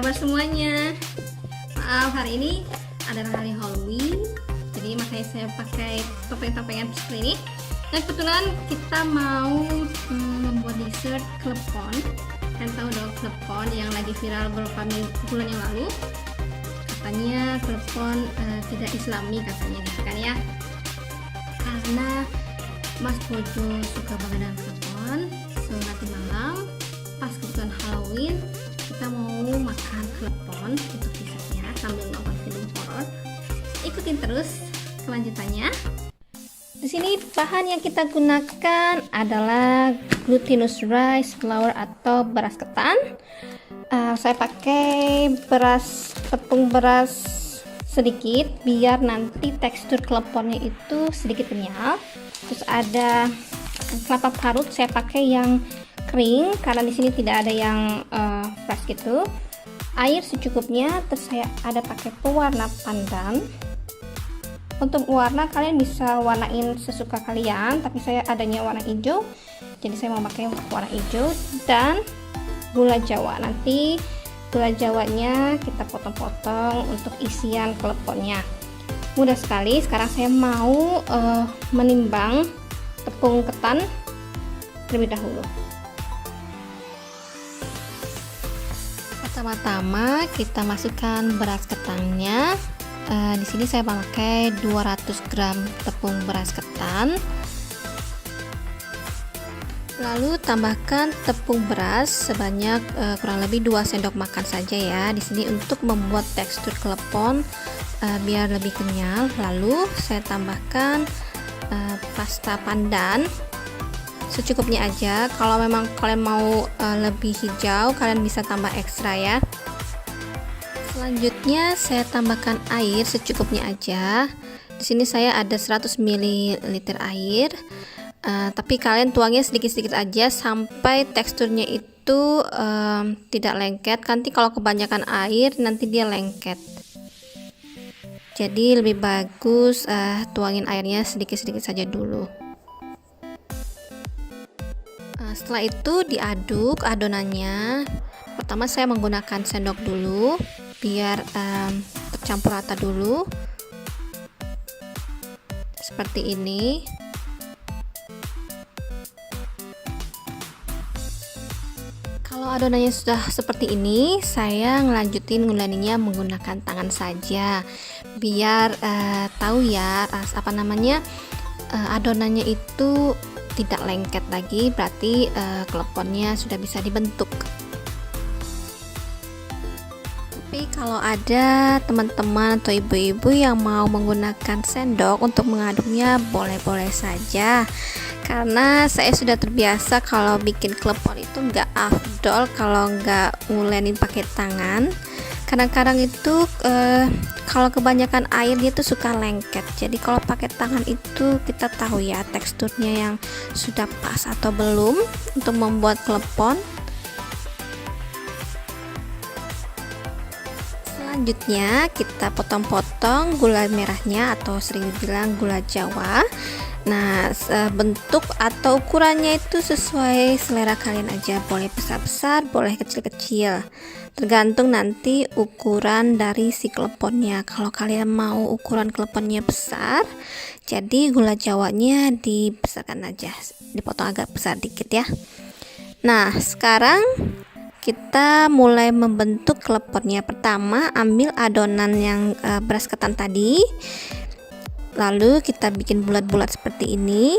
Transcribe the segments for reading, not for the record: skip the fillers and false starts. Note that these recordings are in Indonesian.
kabar semuanya? Maaf, hari ini adalah hari Halloween, jadi makanya saya pakai topeng-topengan seperti ini. Dan kebetulan kita mau membuat dessert klepon. Kalian tahu dong klepon yang lagi viral beberapa bulan yang lalu. Katanya klepon tidak islami katanya gitu kan ya. Karena Mas Bojo suka banget dengan klepon, so nanti malam pas kebetulan Halloween kita mau makan klepon untuk dessertnya sambil nonton film horor. Ikutin terus kelanjutannya. Di sini bahan yang kita gunakan adalah glutinous rice flour atau beras ketan. Saya pakai tepung beras sedikit biar nanti tekstur kleponnya itu sedikit kenyal. Terus ada kelapa parut, saya pakai yang kering karena di sini tidak ada yang fresh gitu. Air secukupnya, terus saya ada pakai pewarna pandan. Untuk warna kalian bisa warnain sesuka kalian, tapi saya adanya warna hijau, jadi saya mau pakai warna hijau. Dan gula jawa, nanti gula jawanya kita potong-potong untuk isian kleponnya. Mudah sekali. Sekarang saya mau menimbang tepung ketan terlebih dahulu. Pertama-tama kita masukkan beras ketannya. Di sini saya pakai 200 gram tepung beras ketan. Lalu tambahkan tepung beras sebanyak kurang lebih 2 sendok makan saja ya. Di sini untuk membuat tekstur klepon biar lebih kenyal. Lalu saya tambahkan pasta pandan secukupnya aja. Kalau memang kalian mau lebih hijau, kalian bisa tambah ekstra ya. Selanjutnya saya tambahkan air secukupnya aja. Di sini saya ada 100 ml air. Tapi kalian tuangnya sedikit-sedikit aja sampai teksturnya itu tidak lengket. Nanti kalau kebanyakan air nanti dia lengket. Jadi lebih bagus tuangin airnya sedikit-sedikit saja dulu. Setelah itu diaduk adonannya. Pertama saya menggunakan sendok dulu biar tercampur rata dulu seperti ini. Kalau adonannya sudah seperti ini, saya ngelanjutin ngulaninya menggunakan tangan saja biar tahu ya adonannya itu tidak lengket lagi, berarti kleponnya sudah bisa dibentuk. Tapi kalau ada teman-teman atau ibu-ibu yang mau menggunakan sendok untuk mengaduknya, boleh-boleh saja. Karena saya sudah terbiasa kalau bikin klepon itu nggak afdol kalau nggak ngulenin pakai tangan. Kadang-kadang itu kalau kebanyakan air dia tuh suka lengket. Jadi kalau pakai tangan itu kita tahu ya teksturnya yang sudah pas atau belum untuk membuat klepon. Selanjutnya kita potong-potong gula merahnya atau sering dibilang gula jawa. Nah, bentuk atau ukurannya itu sesuai selera kalian aja, boleh besar-besar, boleh kecil-kecil, tergantung nanti ukuran dari si kleponnya. Kalau kalian mau ukuran kleponnya besar, jadi gula jawanya dibesarkan aja, dipotong agak besar dikit ya. Nah, sekarang kita mulai membentuk kleponnya. Pertama ambil adonan yang beras ketan tadi, lalu kita bikin bulat-bulat seperti ini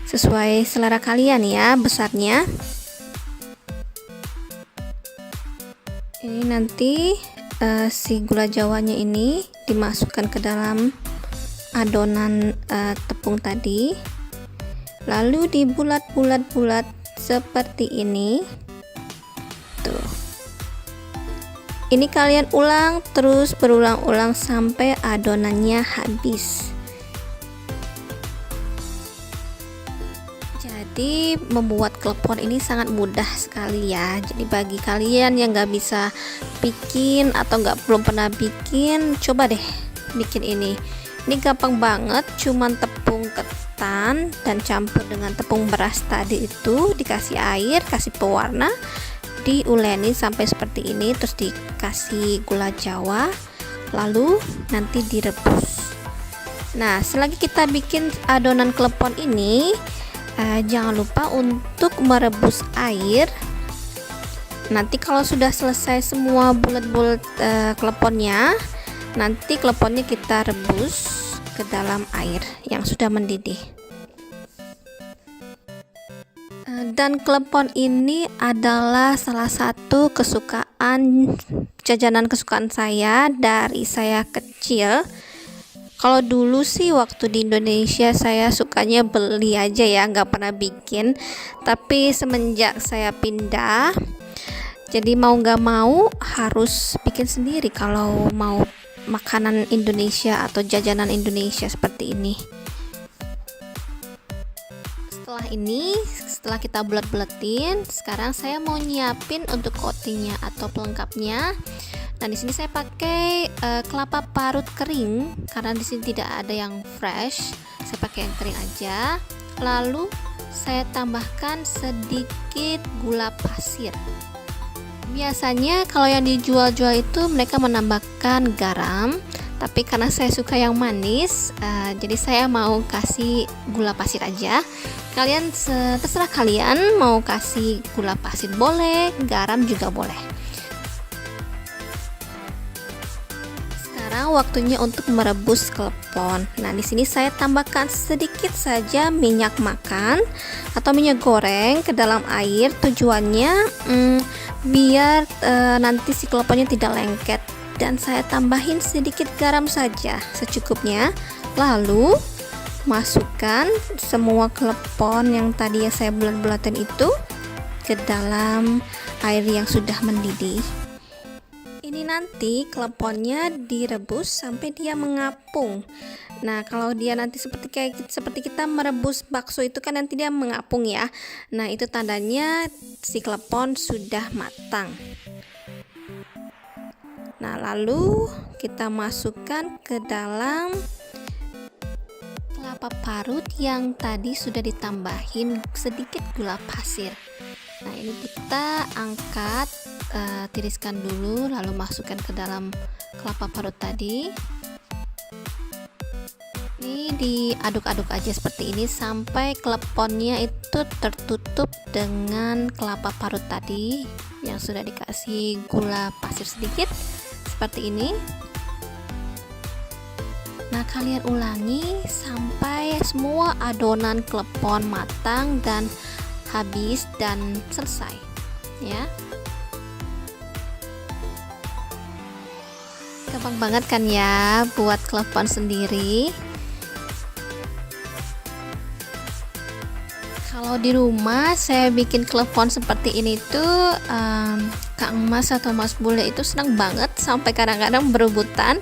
sesuai selera kalian ya besarnya. Ini nanti si gula jawanya ini dimasukkan ke dalam adonan tepung tadi, lalu dibulat-bulat-bulat seperti ini. Tuh. Ini kalian ulang terus berulang-ulang sampai adonannya habis. Jadi membuat klepon ini sangat mudah sekali ya. Jadi bagi kalian yang nggak bisa bikin atau belum pernah bikin, coba deh bikin ini. Ini gampang banget, cuman tepung ketan dan campur dengan tepung beras tadi itu, dikasih air, kasih pewarna, diuleni sampai seperti ini, terus dikasih gula jawa, lalu nanti direbus. Nah, selagi kita bikin adonan klepon ini, jangan lupa untuk merebus air. Nanti kalau sudah selesai semua bulat-bulat kleponnya, nanti kleponnya kita rebus ke dalam air yang sudah mendidih. Dan klepon ini adalah salah satu jajanan kesukaan saya dari saya kecil. Kalau dulu sih waktu di Indonesia saya sukanya beli aja ya, nggak pernah bikin. Tapi semenjak saya pindah, jadi mau nggak mau harus bikin sendiri kalau mau makanan Indonesia atau jajanan Indonesia seperti ini. Setelah kita bulat-bulatin, sekarang saya mau nyiapin untuk coatingnya atau pelengkapnya. Nah, di sini saya pakai kelapa parut kering karena di sini tidak ada yang fresh. Saya pakai yang kering aja. Lalu saya tambahkan sedikit gula pasir. Biasanya kalau yang dijual-jual itu mereka menambahkan garam, tapi karena saya suka yang manis, jadi saya mau kasih gula pasir aja. Kalian terserah kalian mau kasih gula pasir boleh, garam juga boleh. Sekarang waktunya untuk merebus klepon. Nah, di sini saya tambahkan sedikit saja minyak makan atau minyak goreng ke dalam air. Tujuannya biar nanti si kleponnya tidak lengket. Dan saya tambahin sedikit garam saja secukupnya. Lalu masukkan semua klepon yang tadi saya bulat-bulatin itu ke dalam air yang sudah mendidih. Ini nanti kleponnya direbus sampai dia mengapung. Nah, kalau dia nanti seperti kita merebus bakso itu kan nanti dia mengapung ya. Nah, itu tandanya si klepon sudah matang. Nah, lalu kita masukkan ke dalam kelapa parut yang tadi sudah ditambahin sedikit gula pasir. Nah, ini kita angkat, tiriskan dulu, lalu masukkan ke dalam kelapa parut tadi. Ini diaduk-aduk aja seperti ini sampai kleponnya itu tertutup dengan kelapa parut tadi yang sudah dikasih gula pasir sedikit seperti ini. Nah, kalian ulangi sampai semua adonan klepon matang dan habis dan selesai ya. Gampang banget kan ya buat klepon sendiri. Kalau di rumah saya bikin klepon seperti ini tuh Kang Mas atau Mas Bule itu senang banget sampai kadang-kadang berebutan.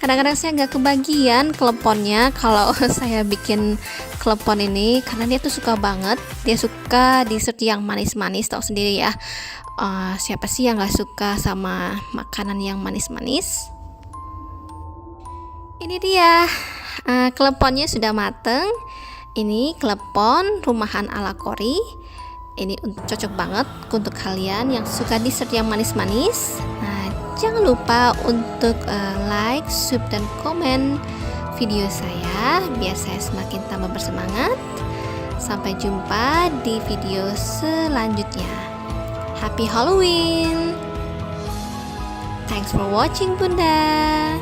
Kadang-kadang saya nggak kebagian kleponnya kalau saya bikin klepon ini karena dia tuh suka banget. Dia suka dessert yang manis-manis, tahu sendiri ya. Siapa sih yang nggak suka sama makanan yang manis-manis? Ini dia kleponnya sudah mateng. Ini klepon rumahan ala Kori. Ini cocok banget untuk kalian yang suka dessert yang manis-manis. Nah, jangan lupa untuk like, sub, dan komen video saya biar saya semakin tambah bersemangat. Sampai jumpa di video selanjutnya. Happy Halloween! Thanks for watching, Bunda.